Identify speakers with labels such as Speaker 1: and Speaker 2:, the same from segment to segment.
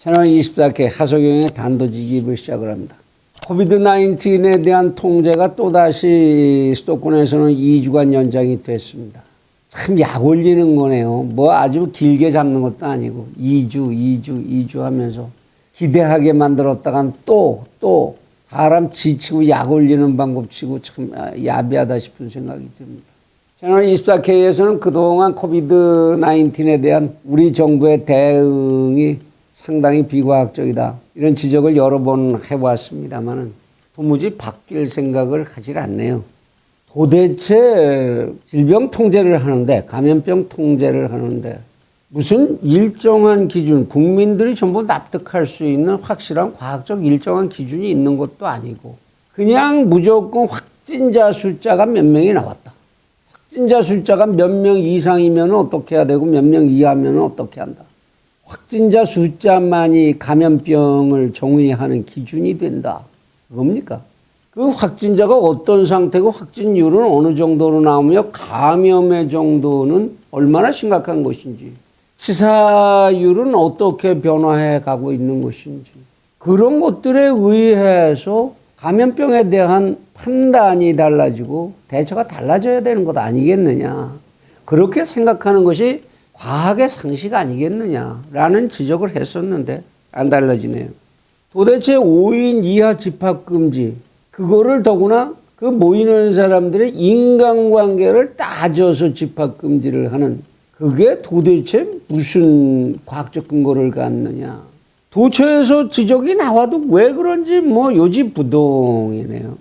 Speaker 1: 채널 24K 하석영의 단도직입을 시작을 합니다. 코비드-19에 대한 통제가 또다시 수도권에서는 2주간 연장이 됐습니다. 참 약 올리는 거네요. 뭐 아주 길게 잡는 것도 아니고 2주 하면서 기대하게 만들었다간 또 사람 지치고 약 올리는 방법 치고 참 야비하다 싶은 생각이 듭니다. 채널 24K에서는 그동안 코비드-19에 대한 우리 정부의 대응이 상당히 비과학적이다, 이런 지적을 여러 번 해왔습니다만은 도무지 바뀔 생각을 하질 않네요. 도대체 질병 통제를 하는데, 감염병 통제를 하는데 무슨 일정한 기준, 국민들이 전부 납득할 수 있는 확실한 과학적 일정한 기준이 있는 것도 아니고 그냥 무조건 확진자 숫자가 몇 명이 나왔다, 확진자 숫자가 몇 명 이상이면 어떻게 해야 되고 몇 명 이하면 어떻게 한다, 확진자 숫자만이 감염병을 정의하는 기준이 된다, 그겁니까? 그 확진자가 어떤 상태고 확진율은 어느 정도로 나오며 감염의 정도는 얼마나 심각한 것인지, 치사율은 어떻게 변화해 가고 있는 것인지, 그런 것들에 의해서 감염병에 대한 판단이 달라지고 대처가 달라져야 되는 것 아니겠느냐, 그렇게 생각하는 것이 과학의 상식 아니겠느냐라는 지적을 했었는데 안 달라지네요. 도대체 5인 이하 집합금지, 그거를 더구나 그 모이는 사람들의 인간관계를 따져서 집합금지를 하는, 그게 도대체 무슨 과학적 근거를 갖느냐. 도처에서 지적이 나와도 왜 그런지 뭐 요지부동이네요.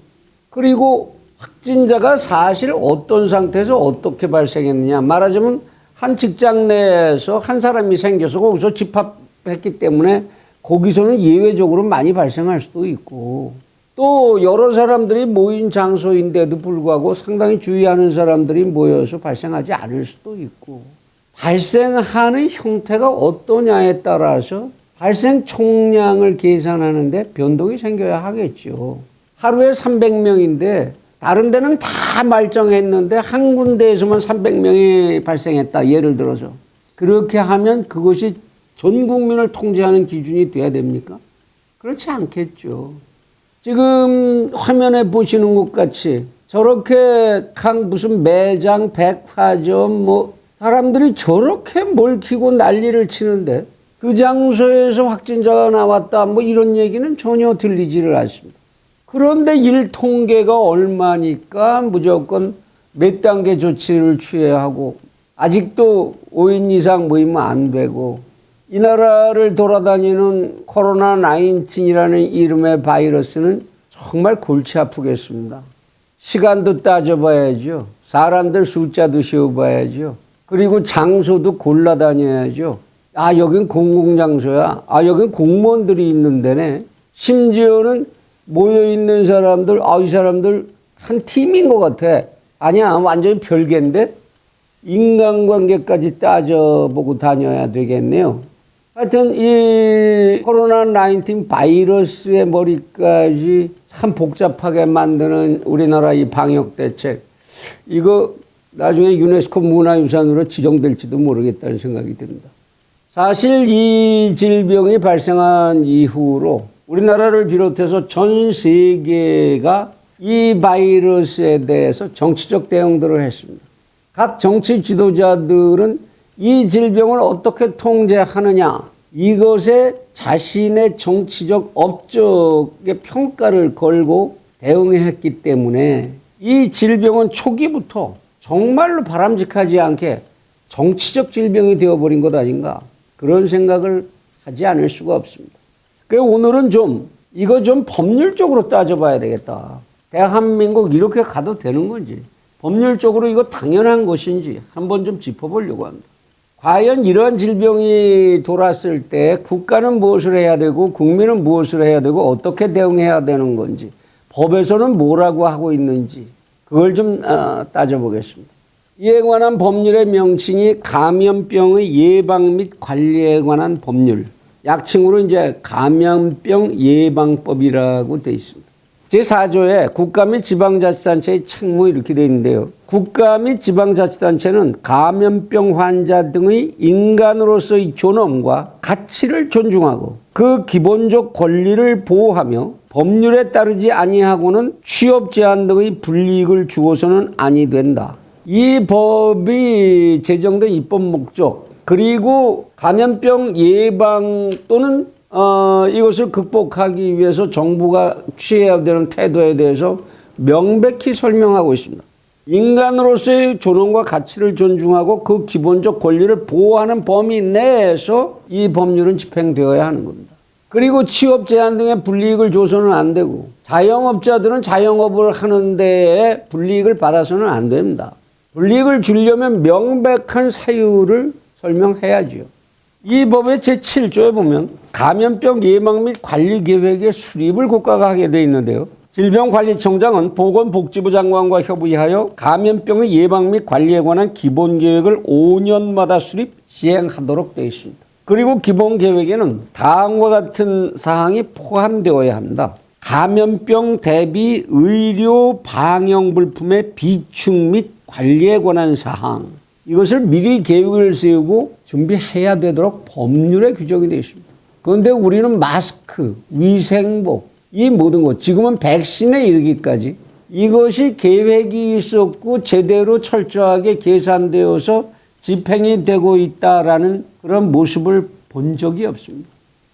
Speaker 1: 그리고 확진자가 사실 어떤 상태에서 어떻게 발생했느냐, 말하자면 한 직장 내에서 한 사람이 생겨서 거기서 집합했기 때문에 거기서는 예외적으로 많이 발생할 수도 있고, 또 여러 사람들이 모인 장소인데도 불구하고 상당히 주의하는 사람들이 모여서 발생하지 않을 수도 있고, 발생하는 형태가 어떠냐에 따라서 발생 총량을 계산하는데 변동이 생겨야 하겠죠. 하루에 300명인데 다른 데는 다 말정했는데 한 군데에서만 300명이 발생했다, 예를 들어서. 그렇게 하면 그것이 전 국민을 통제하는 기준이 돼야 됩니까? 그렇지 않겠죠. 지금 화면에 보시는 것 같이 저렇게 각 무슨 매장, 백화점 뭐 사람들이 저렇게 몰키고 난리를 치는데 그 장소에서 확진자가 나왔다 뭐 이런 얘기는 전혀 들리지를 않습니다. 그런데 일 통계가 얼마니까 무조건 몇 단계 조치를 취해야 하고, 아직도 5인 이상 모이면 안 되고, 이 나라를 돌아다니는 코로나19이라는 이름의 바이러스는 정말 골치 아프겠습니다. 시간도 따져봐야죠. 사람들 숫자도 세어봐야죠. 그리고 장소도 골라다녀야죠. 아, 여긴 공공장소야. 아, 여긴 공무원들이 있는 데네. 심지어는 모여있는 사람들, 아, 이 사람들 한 팀인 것 같아. 아니야, 완전히 별개인데? 인간관계까지 따져보고 다녀야 되겠네요. 하여튼 이 코로나19 바이러스의 머리까지 참 복잡하게 만드는 우리나라 이 방역대책, 이거 나중에 유네스코 문화유산으로 지정될지도 모르겠다는 생각이 듭니다. 사실 이 질병이 발생한 이후로 우리나라를 비롯해서 전 세계가 이 바이러스에 대해서 정치적 대응들을 했습니다. 각 정치 지도자들은 이 질병을 어떻게 통제하느냐, 이것에 자신의 정치적 업적의 평가를 걸고 대응했기 때문에 이 질병은 초기부터 정말로 바람직하지 않게 정치적 질병이 되어버린 것 아닌가, 그런 생각을 하지 않을 수가 없습니다. 그래서 오늘은 이거 좀 법률적으로 따져봐야 되겠다. 대한민국 이렇게 가도 되는 건지, 법률적으로 이거 당연한 것인지 한번 좀 짚어보려고 합니다. 과연 이러한 질병이 돌았을 때 국가는 무엇을 해야 되고 국민은 무엇을 해야 되고 어떻게 대응해야 되는 건지, 법에서는 뭐라고 하고 있는지, 그걸 좀 따져보겠습니다. 이에 관한 법률의 명칭이 감염병의 예방 및 관리에 관한 법률, 약칭으로 이제 감염병 예방법이라고 되어 있습니다. 제4조에 국가 및 지방자치단체의 책무 이렇게 되어 있는데요. 국가 및 지방자치단체는 감염병 환자 등의 인간으로서의 존엄과 가치를 존중하고 그 기본적 권리를 보호하며 법률에 따르지 아니하고는 취업 제한 등의 불이익을 주어서는 아니 된다. 이 법이 제정된 입법 목적 그리고 감염병 예방 또는 이것을 극복하기 위해서 정부가 취해야 되는 태도에 대해서 명백히 설명하고 있습니다. 인간으로서의 존엄과 가치를 존중하고 그 기본적 권리를 보호하는 범위 내에서 이 법률은 집행되어야 하는 겁니다. 그리고 취업 제한 등의 불이익을 줘서는 안 되고 자영업자들은 자영업을 하는 데에 불이익을 받아서는 안 됩니다. 불이익을 주려면 명백한 사유를 설명해야지요. 이 법의 제7조에 보면 감염병 예방 및 관리 계획의 수립을 국가가 하게 되어 있는데요. 질병관리청장은 보건복지부 장관과 협의하여 감염병의 예방 및 관리에 관한 기본계획을 5년마다 수립, 시행하도록 되어 있습니다. 그리고 기본계획에는 다음과 같은 사항이 포함되어야 합니다. 감염병 대비 의료 방역물품의 비축 및 관리에 관한 사항. 이것을 미리 계획을 세우고 준비해야 되도록 법률에 규정이 되어 있습니다. 그런데 우리는 마스크, 위생복, 이 모든 것, 지금은 백신에 이르기까지 이것이 계획이 있었고 제대로 철저하게 계산되어서 집행이 되고 있다라는 그런 모습을 본 적이 없습니다.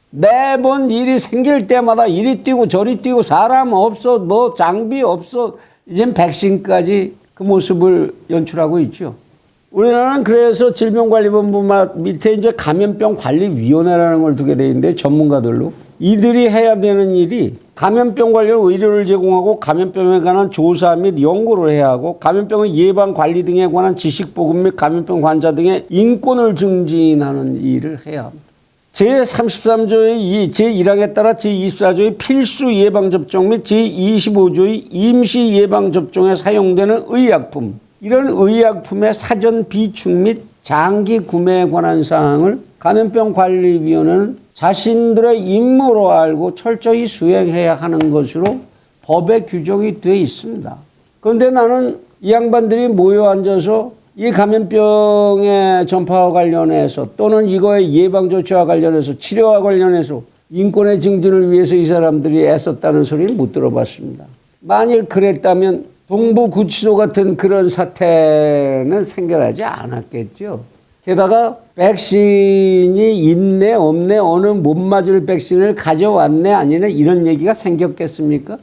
Speaker 1: 매번 일이 생길 때마다 이리 뛰고 저리 뛰고 사람 없어, 뭐 장비 없어, 이젠 백신까지 그 모습을 연출하고 있죠. 우리나라는 그래서 질병관리본부 밑에 이제 감염병관리위원회라는 걸 두게 돼 있는데 전문가들로 이들이 해야 되는 일이 감염병 관련 의료를 제공하고 감염병에 관한 조사 및 연구를 해야 하고 감염병의 예방 관리 등에 관한 지식 보급 및 감염병 환자 등의 인권을 증진하는 일을 해야 합니다. 제33조의 제1항에 따라 제24조의 필수 예방접종 및 제25조의 임시 예방접종에 사용되는 의약품, 이런 의약품의 사전 비축 및 장기 구매에 관한 사항을 감염병관리위원회는 자신들의 임무로 알고 철저히 수행해야 하는 것으로 법에 규정이 되어 있습니다. 그런데 나는 이 양반들이 모여 앉아서 이 감염병의 전파와 관련해서 또는 이거의 예방조치와 관련해서 치료와 관련해서 인권의 증진을 위해서 이 사람들이 애썼다는 소리는 못 들어봤습니다. 만일 그랬다면 동부구치소 같은 그런 사태는 생겨나지 않았겠죠. 게다가 백신이 있네 없네 어느 못 맞을 백신을 가져왔네 아니네 이런 얘기가 생겼겠습니까?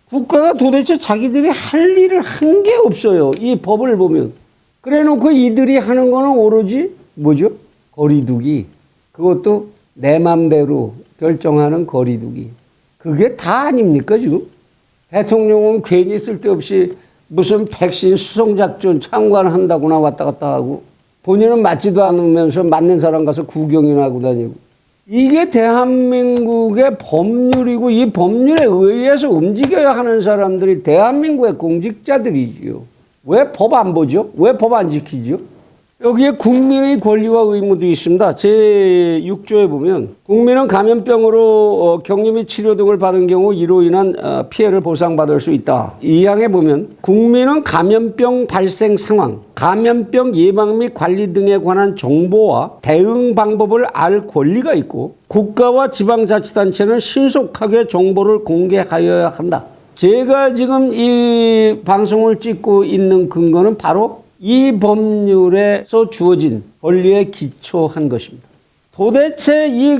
Speaker 1: 국가가 도대체 자기들이 할 일을 한 게 없어요. 이 법을 보면. 그래 놓고 이들이 하는 거는 오로지 뭐죠? 거리두기. 그것도 내 맘대로 결정하는 거리두기. 그게 다 아닙니까 지금? 대통령은 괜히 쓸데없이 무슨 백신 수송작전 참관한다거나 왔다 갔다 하고 본인은 맞지도 않으면서 맞는 사람 가서 구경이나 하고 다니고. 이게 대한민국의 법률이고 이 법률에 의해서 움직여야 하는 사람들이 대한민국의 공직자들이지요. 왜 법 안 보죠? 왜 법 안 지키죠? 여기에 국민의 권리와 의무도 있습니다. 제6조에 보면 국민은 감염병으로 격리 및 치료 등을 받은 경우 이로 인한 피해를 보상받을 수 있다. 이 항에 보면 국민은 감염병 발생 상황, 감염병 예방 및 관리 등에 관한 정보와 대응 방법을 알 권리가 있고 국가와 지방자치단체는 신속하게 정보를 공개하여야 한다. 제가 지금 이 방송을 찍고 있는 근거는 바로 이 법률에서 주어진 권리에 기초한 것입니다. 도대체 이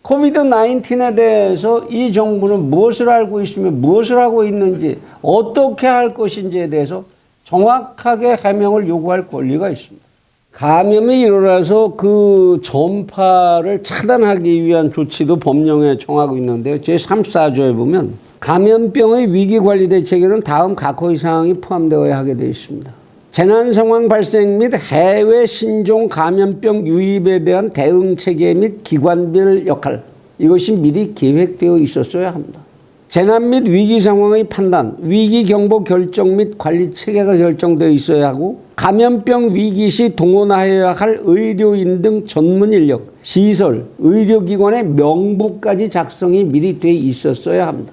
Speaker 1: 코비드-19에 대해서 이 정부는 무엇을 알고 있으며 무엇을 하고 있는지 어떻게 할 것인지에 대해서 정확하게 해명을 요구할 권리가 있습니다. 감염이 일어나서 그 전파를 차단하기 위한 조치도 법령에 정하고 있는데요. 제34조에 보면 감염병의 위기관리 대책에는 다음 각호의 사항이 포함되어야 하게 되어 있습니다. 재난상황 발생 및 해외 신종 감염병 유입에 대한 대응 체계 및 기관별 역할, 이것이 미리 계획되어 있었어야 합니다. 재난 및 위기 상황의 판단, 위기 경보 결정 및 관리 체계가 결정되어 있어야 하고 감염병 위기 시 동원하여야 할 의료인 등 전문 인력, 시설, 의료기관의 명부까지 작성이 미리 돼 있었어야 합니다.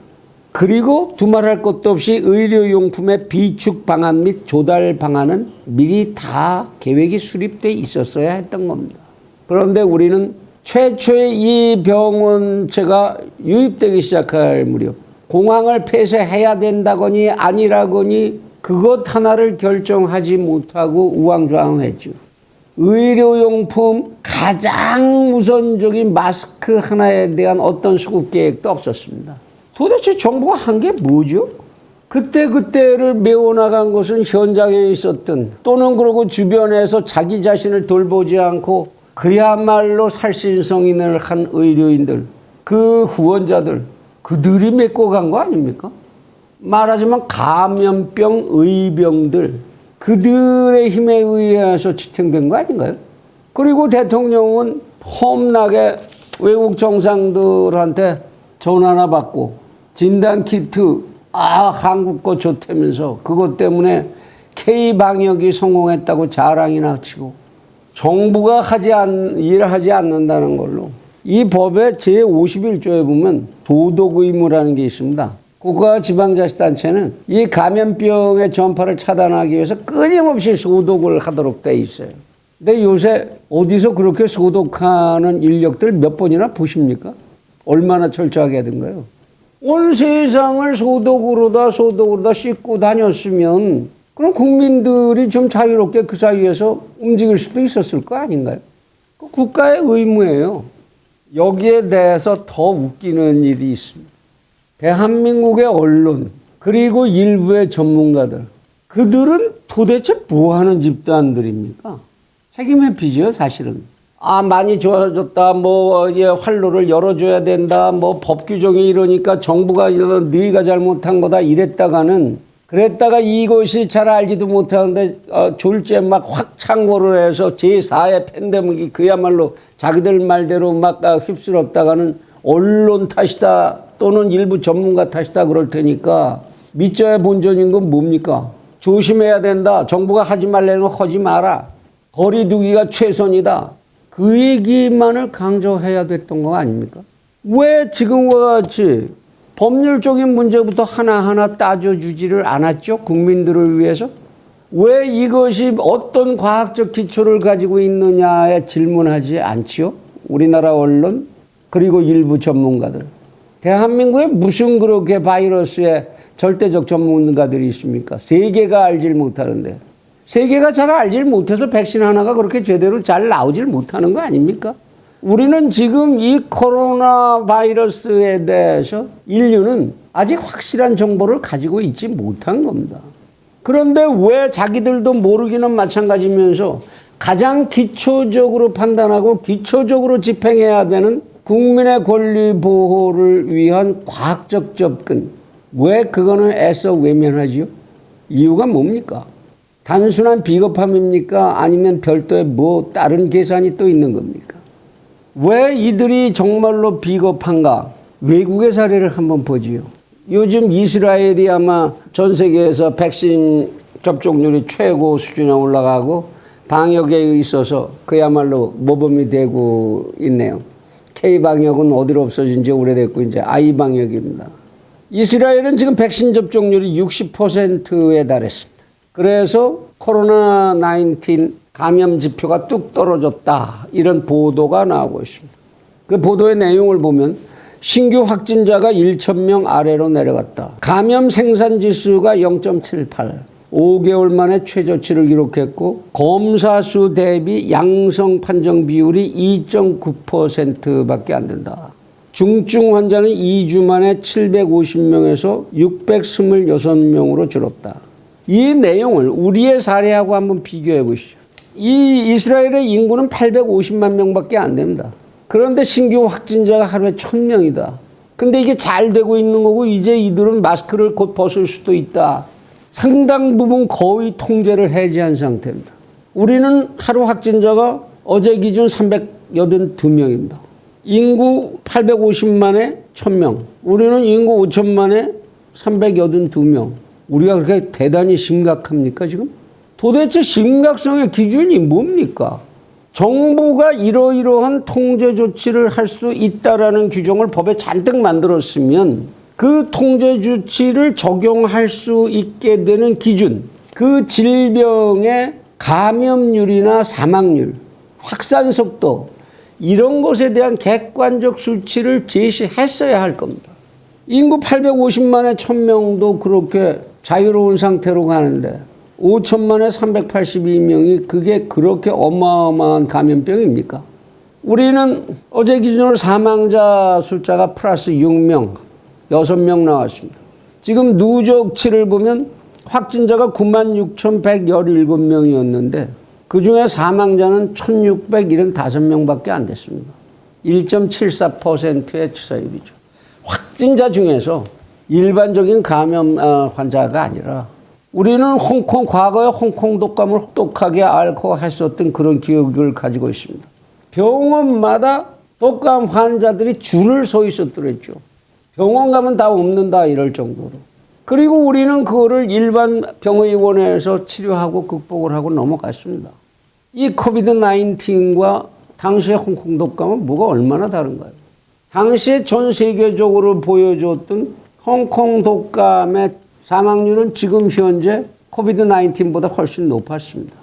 Speaker 1: 그리고 두말할 것도 없이 의료용품의 비축 방안 및 조달 방안은 미리 다 계획이 수립돼 있었어야 했던 겁니다. 그런데 우리는 최초의 이 병원체가 유입되기 시작할 무렵 공항을 폐쇄해야 된다거니 아니라거니 그것 하나를 결정하지 못하고 우왕좌왕했죠. 의료용품 가장 우선적인 마스크 하나에 대한 어떤 수급 계획도 없었습니다. 도대체 정부가 한 게 뭐죠? 그때를 메워나간 것은 현장에 있었던 또는 그러고 주변에서 자기 자신을 돌보지 않고 그야말로 살신성인을 한 의료인들, 그 후원자들, 그들이 메꿔 간 거 아닙니까? 말하자면 감염병 의병들, 그들의 힘에 의해서 지탱된 거 아닌가요? 그리고 대통령은 험나게 외국 정상들한테 전화나 받고 진단키트, 한국 거 좋다면서 그것 때문에 K방역이 성공했다고 자랑이나 치고 정부가 일하지 않는다는 걸로 이 법의 제51조에 보면 도덕 의무라는 게 있습니다. 국가와 지방자치단체는 이 감염병의 전파를 차단하기 위해서 끊임없이 소독을 하도록 돼 있어요. 근데 요새 어디서 그렇게 소독하는 인력들 몇 번이나 보십니까? 얼마나 철저하게 하던가요? 온 세상을 소독으로다 씻고 다녔으면 그럼 국민들이 좀 자유롭게 그 사이에서 움직일 수도 있었을 거 아닌가요? 그 국가의 의무예요. 여기에 대해서 더 웃기는 일이 있습니다. 대한민국의 언론 그리고 일부의 전문가들, 그들은 도대체 뭐하는 집단들입니까? 책임 회피죠, 사실은. 많이 좋아졌다, 활로를 열어줘야 된다, 법 규정이 이러니까 정부가 너희가 잘못한 거다 그랬다가 이것이 잘 알지도 못하는데 졸지에 막 확 창고를 해서 제4의 팬데믹이 그야말로 자기들 말대로 막 휩쓸었다가는 언론 탓이다 또는 일부 전문가 탓이다 그럴 테니까 밑져야 본전인 건 뭡니까? 조심해야 된다. 정부가 하지 말라는 거 하지 마라. 거리 두기가 최선이다. 그 얘기만을 강조해야 됐던 거 아닙니까? 왜 지금과 같이 법률적인 문제부터 하나하나 따져주지를 않았죠? 국민들을 위해서? 왜 이것이 어떤 과학적 기초를 가지고 있느냐에 질문하지 않지요? 우리나라 언론 그리고 일부 전문가들. 대한민국에 무슨 그렇게 바이러스에 절대적 전문가들이 있습니까? 세계가 알질 못하는데. 세계가 잘 알질 못해서 백신 하나가 그렇게 제대로 잘 나오질 못하는 거 아닙니까? 우리는 지금 이 코로나 바이러스에 대해서 인류는 아직 확실한 정보를 가지고 있지 못한 겁니다. 그런데 왜 자기들도 모르기는 마찬가지면서 가장 기초적으로 판단하고 기초적으로 집행해야 되는 국민의 권리 보호를 위한 과학적 접근, 왜 그거는 애써 외면하지요? 이유가 뭡니까? 단순한 비겁함입니까? 아니면 별도의 다른 계산이 또 있는 겁니까? 왜 이들이 정말로 비겁한가? 외국의 사례를 한번 보지요. 요즘 이스라엘이 아마 전 세계에서 백신 접종률이 최고 수준에 올라가고 방역에 있어서 그야말로 모범이 되고 있네요. K방역은 어디로 없어진 지 오래됐고 이제 I방역입니다. 이스라엘은 지금 백신 접종률이 60%에 달했습니다. 그래서 코로나19 감염 지표가 뚝 떨어졌다. 이런 보도가 나오고 있습니다. 그 보도의 내용을 보면 신규 확진자가 1,000명 아래로 내려갔다. 감염 생산 지수가 0.78. 5개월 만에 최저치를 기록했고 검사 수 대비 양성 판정 비율이 2.9%밖에 안 된다. 중증 환자는 2주 만에 750명에서 626명으로 줄었다. 이 내용을 우리의 사례하고 한번 비교해 보시죠. 이 이스라엘의 인구는 850만 명밖에 안 됩니다. 그런데 신규 확진자가 하루에 1,000명이다. 근데 이게 잘 되고 있는 거고 이제 이들은 마스크를 곧 벗을 수도 있다. 상당 부분 거의 통제를 해제한 상태입니다. 우리는 하루 확진자가 어제 기준 382명입니다. 인구 850만에 1,000명. 우리는 인구 5천만에 382명. 우리가 그렇게 대단히 심각합니까 지금? 도대체 심각성의 기준이 뭡니까? 정부가 이러이러한 통제 조치를 할 수 있다라는 규정을 법에 잔뜩 만들었으면 그 통제 주치를 적용할 수 있게 되는 기준, 그 질병의 감염률이나 사망률, 확산 속도 이런 것에 대한 객관적 수치를 제시했어야 할 겁니다. 인구 850만에 1000명도 그렇게 자유로운 상태로 가는데 5천만에 382명이 그게 그렇게 어마어마한 감염병입니까? 우리는 어제 기준으로 사망자 숫자가 플러스 6명, 6명 나왔습니다. 지금 누적치를 보면 확진자가 96,117명이었는데 그중에 사망자는 1,675명밖에 안 됐습니다. 1.74%의 치사율이죠. 확진자 중에서 일반적인 감염 환자가 아니라 우리는 과거에 홍콩 독감을 혹독하게 앓고 했었던 그런 기억을 가지고 있습니다. 병원마다 독감 환자들이 줄을 서 있었더랬죠. 병원 가면 다 없는다 이럴 정도로. 그리고 우리는 그거를 일반 병의원에서 치료하고 극복을 하고 넘어갔습니다. 이 코비드 19과 당시의 홍콩 독감은 뭐가 얼마나 다른가요? 당시에 전 세계적으로 보여줬던 홍콩 독감의 사망률은 지금 현재 코비드 19보다 훨씬 높았습니다.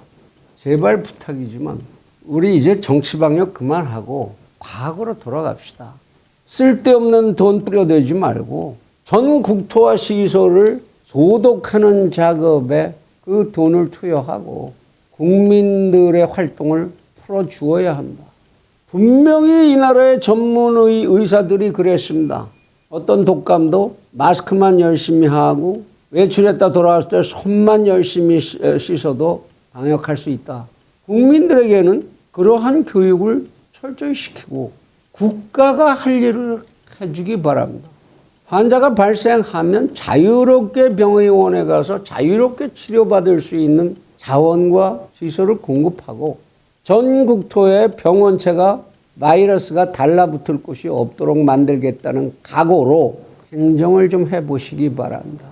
Speaker 1: 제발 부탁이지만 우리 이제 정치 방역 그만하고 과거로 돌아갑시다. 쓸데없는 돈 뿌려대지 말고 전 국토와 시설을 소독하는 작업에 그 돈을 투여하고 국민들의 활동을 풀어주어야 한다. 분명히 이 나라의 전문 의사들이 그랬습니다. 어떤 독감도 마스크만 열심히 하고 외출했다 돌아왔을 때 손만 열심히 씻어도 방역할 수 있다. 국민들에게는 그러한 교육을 철저히 시키고 국가가 할 일을 해주기 바랍니다. 환자가 발생하면 자유롭게 병의원에 가서 자유롭게 치료받을 수 있는 자원과 시설을 공급하고 전 국토의 병원체가 바이러스가 달라붙을 곳이 없도록 만들겠다는 각오로 행정을 좀 해보시기 바랍니다.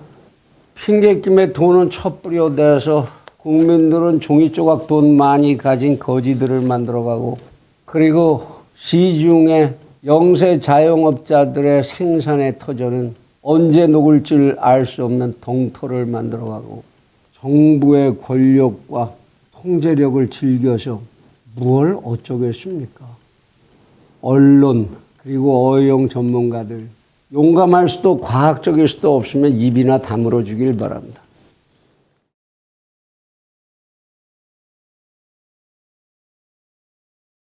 Speaker 1: 핑계김에 돈은 첫 뿌려대서 국민들은 종이 조각 돈 많이 가진 거지들을 만들어가고 그리고 시중에 영세 자영업자들의 생산의 터전은 언제 녹을 줄 알 수 없는 동토를 만들어가고 정부의 권력과 통제력을 즐겨서 뭘 어쩌겠습니까? 언론 그리고 어용 전문가들 용감할 수도 과학적일 수도 없으면 입이나 다물어 주길 바랍니다.